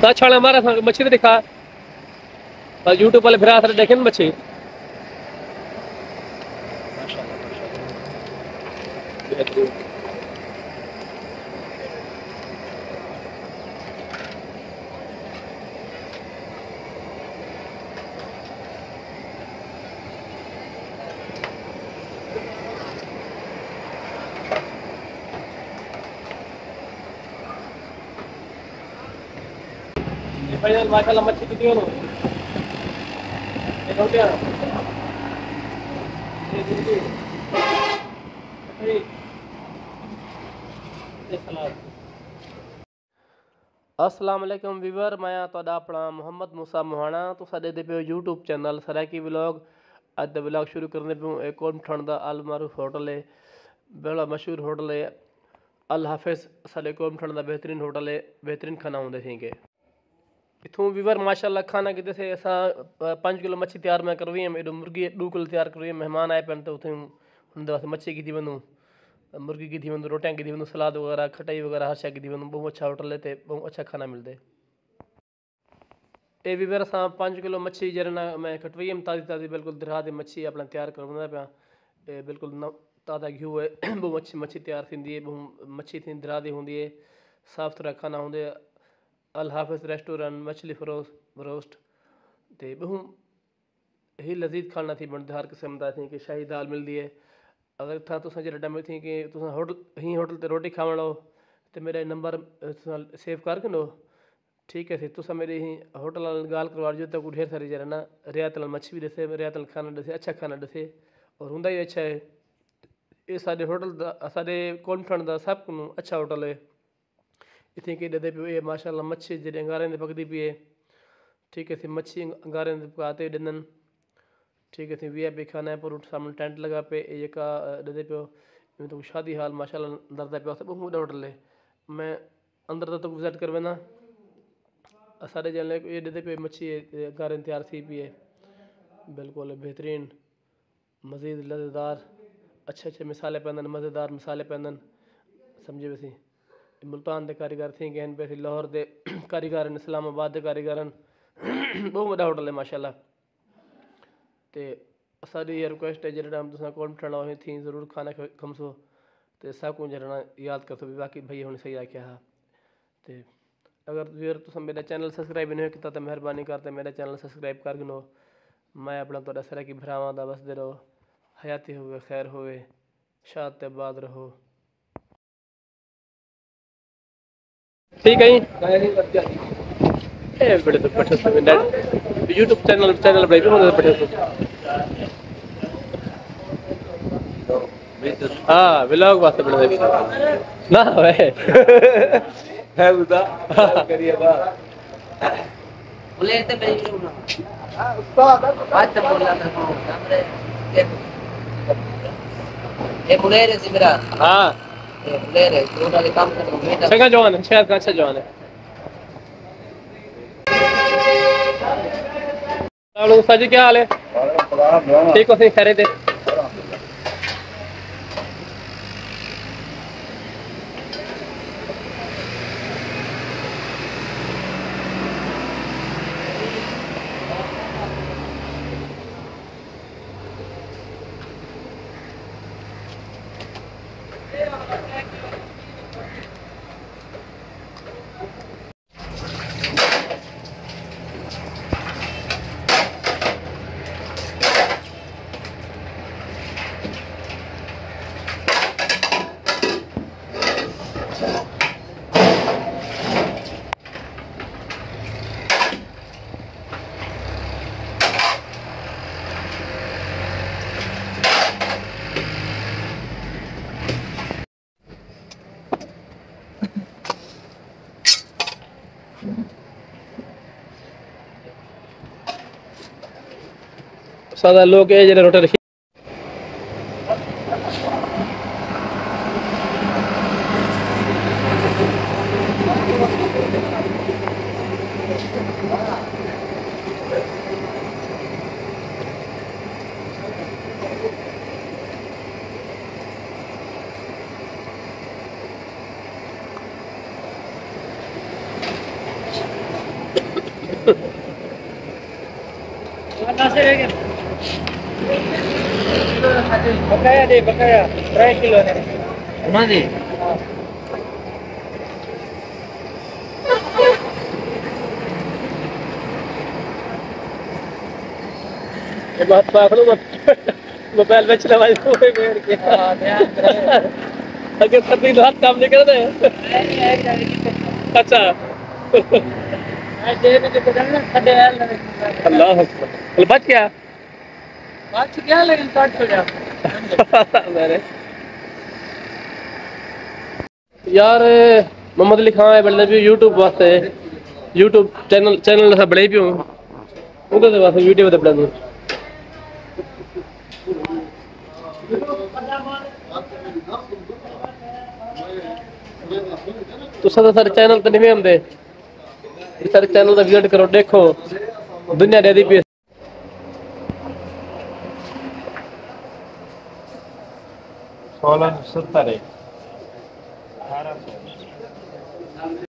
ता छाले हमारे संग मच्छी तो दिखा पर यूट्यूब वाले फिर आकर देखें मच्छी माशाल्लाह मच्छी कितनी हो अस्सलाम वालेकुम वीवर मैं तुहाडा अपना मोहम्मद मूसा मोहाना तुसां ॾिसदे पियो यूट्यूब चैनल सराइकी व्लॉग। अज दा व्लॉग शुरू करने पियो एक कोम ठण दा अल मारूफ होटल है बड़ा मशहूर होटल है अल हाफिज साडे कोम ठण दा बेहतरीन होटल है बेहतरीन खाना होंदे सी के इथों वीवर माशाल्लाह खाना किते से असां 5 किलो मच्छी तैयार मैं करवी हम एडो मुर्गी 2 किलो तैयार करवी मेहमान आए पिन तो उथे हुंदे वास्ते मच्छी की थी वनू मुर्गी की थी वनू रोटियां की थी वनू सलाद वगैरह खटाई वगैरह हर शय की थी वनू बहुत अच्छा होटल है ते बहुत अच्छा खाना मिलदे ए वीवर असां 5 किलो मच्छी जरना मैं कटवी हम ताज़ी ताज़ी बिल्कुल दरहा दी मच्छी अपना तैयार करवंदा पिया ए बिल्कुल ताज़ा घी है बहुत मच्छी तैयार थी है बहुत मच्छी थी दरहा दी होंदी है साफ़ सुथरा खाना होंदे अल हाफिज रेस्टोरेंट मछली फरोस्ट ते बहु ही लजीज खाना थी बनता हर किस्म का थी कि शाही दाल मिलती है अगर था तुसा जो टाइम थी कि तुसा होटल ही होटल ते रोटी खावण लो तो मेरा नंबर सेव कर लो ठीक है तुसा मेरे ही होटल गाल करवा जो तक ढेर सारी जरा ना रियात मच्छी भी दसे रियात खाना दसे अच्छा खाना दसे और होंदा ही अच्छा है ये साढ़े होटल साढ़े कॉन्फिडेंट का सब को अच्छा होटल है इतने के दे पे ये माशाल्लाह मच्छी जॾहिं अंगारे ते पकदी पई है ठीक है थी मच्छी अंगारे ते पकाते ॾिननि ठीक है थी VIP खाना है पर सामने टेंट लगा पे ये का दे पियो तो शादी हाल माशाल्लाह अंदर दा पियो सब मुझे होटल है मैं अंदर तक विजिट कर वेना सारे जने ये दे पे मच्छी अंगारे तैयार थी पई है बिल्कुल बेहतरीन मज़ीद लज़ेदार अच्छे मिसाले पैंदन मज़ेदार मिसाले पैंदन समझे वैसी मुल्तान के कारीगर थी गहन पे लाहौर के कारीगर इस्लामाबाद के कारीगर बहुत बड़ा होटल है माशाल्लाह ते सारी ये रिक्वेस्ट है जरा हम तुसा कौन ठंडा हुई थी ज़रूर खाना खमसो तो सबको जरा याद कर सो बाकी भैया हमने सही आख्या हा ते अगर यार तुसा मेरा चैनल सब्सक्राइब नहीं किया तो मेहरबानी करते मेरा चैनल सब्सक्राइब कर गिनो मैं अपना तो सराइकी भरावां दा बसदे रहो हयाती होवे खैर होवे शाद ते बाद रहो ठीक है ए बड़े तो पठे से नेट यूट्यूब चैनल बड़े भी होते पठे हां व्लॉग वास्ते बड़े ना वे है उदा करिए बा बोले तो मेरी ना उस्ताद बात तो बोला था हमरे ये बोले रे सिमरा हां ये बोले रे तो वाले काम कर अच्छा जवान है शायद अच्छा जवान है हेलो उस्ताद जी क्या हाल है ठीक हो सही खैरियत है सादा लोग ये जरा रोटी रखी बकाया दे बकाया 3 किलो ने ना जी ये बात पाखलो मोबाइल बेच ले भाई कोई बेर के हां ध्यान रहे अगर सभी हाथ काम नहीं कर रहे अच्छा मैं दे के बदलना खड़े यार अल्लाह अकबर बच गया बात क्या लेकिन काट हो जा मेरे यार मोहम्मद अली खान है बड़े भी यूट्यूब वास्ते यूट्यूब चैनल सा बड़े पियो उधर वास्ते वीडियो बता बड़ा तो सारे चैनल तो नहीं आते सारे चैनल का विजिट करो देखो दुनिया दे दी पी 1670 1800